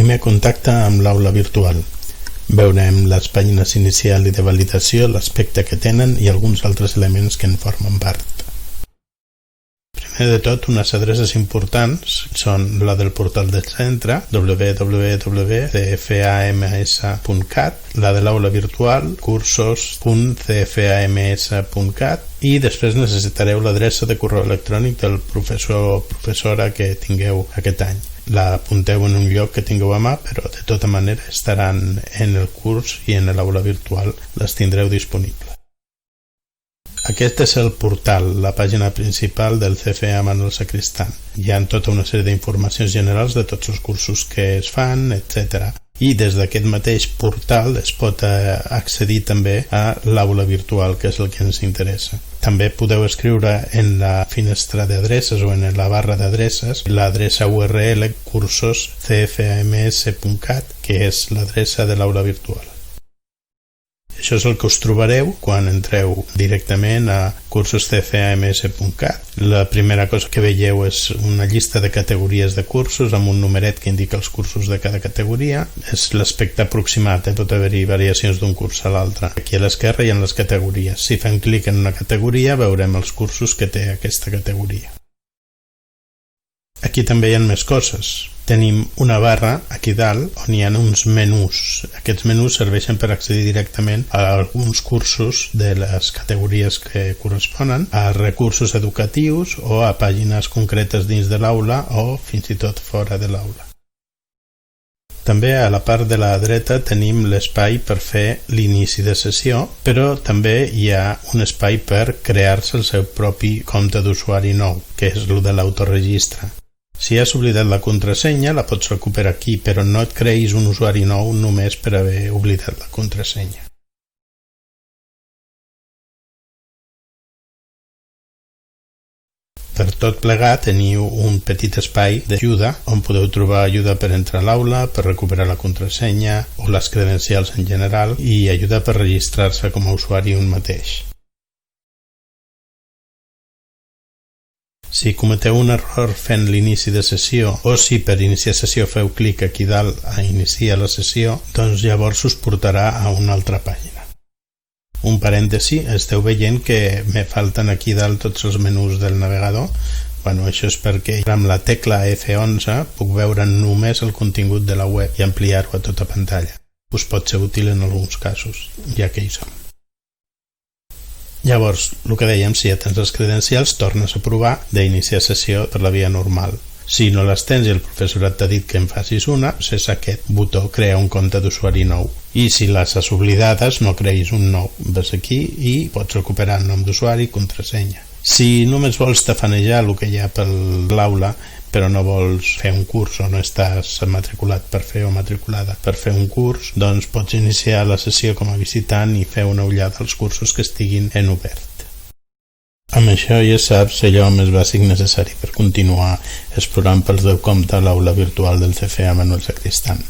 Primer contacte amb l'aula virtual. Veurem les pàgines inicial i de validació, l'aspecte que tenen i alguns altres elements que en formen part. Primer de tot, unes adreces importants són la del portal del centre, www.cfams.cat, la de l'aula virtual, cursos.cfams.cat, i després necessitareu l'adreça de correu electrònic del professor o professora que tingueu aquest any. La apunteu en un lloc que tingueu a mà, però de tota manera estaran en el curs i en l'aula virtual, les tindreu disponibles. Aquest és el portal, la pàgina principal del CFA Manuel Sacristán. Hi ha tota una sèrie d'informacions generals de tots els cursos que es fan, etc. I des d'aquest mateix portal es pot accedir també a l'aula virtual, que és el que ens interessa. També podeu escriure en la finestra d'adreces o en la barra d'adreces l'adreça URL cursos.cfams.cat, que és l'adreça de l'aula virtual. Això és el que us trobareu quan entreu directament a cursos.cfams.cat. La primera cosa que veieu és una llista de categories de cursos amb un numeret que indica els cursos de cada categoria. És l'aspecte aproximat, pot haver-hi variacions d'un curs a l'altre. Aquí a l'esquerra hi ha les categories. Si fem clic en una categoria veurem els cursos que té aquesta categoria. Aquí també hi ha més coses. Tenim una barra aquí dalt on hi ha uns menús. Aquests menús serveixen per accedir directament a alguns cursos de les categories que corresponen, a recursos educatius o a pàgines concretes dins de l'aula o fins i tot fora de l'aula. També a la part de la dreta tenim l'espai per fer l'inici de sessió, però també hi ha un espai per crear-se el seu propi compte d'usuari nou, que és el de l'autoregistre. Si has oblidat la contrasenya, la pots recuperar aquí, però no et creïs un usuari nou només per haver oblidat la contrasenya. Per tot plegat teniu un petit espai d'ajuda on podeu trobar ajuda per entrar a l'aula, per recuperar la contrasenya o les credencials en general i ajuda per registrar-se com a usuari un mateix. Si cometeu un error fent l'inici de sessió o si per iniciar sessió feu clic aquí dalt a iniciar la sessió, doncs llavors us portarà a una altra pàgina. Un parèntesi, esteu veient que me falten aquí dalt tots els menús del navegador. Això és perquè amb la tecla F11 puc veure només el contingut de la web i ampliar-ho a tota pantalla. Us pot ser útil en alguns casos, ja que hi som. Llavors, el que dèiem, si ja tens les credencials, tornes a provar d'iniciar sessió per la via normal. Si no les tens i el professorat t'ha dit que en facis una, és aquest botó crear un compte d'usuari nou. I si les has oblidades, no creïs un nou. Ves aquí i pots recuperar el nom d'usuari i contrasenya. Si només vols tafanejar el que hi ha per l'aula, però no vols fer un curs o no estàs matriculat per fer o matriculada per fer un curs, doncs pots iniciar la sessió com a visitant i fer una ullada als cursos que estiguin en obert. Amb això ja saps allò més bàsic necessari per continuar explorant pel teu compte l'aula virtual del CFA Manuel Sacristán.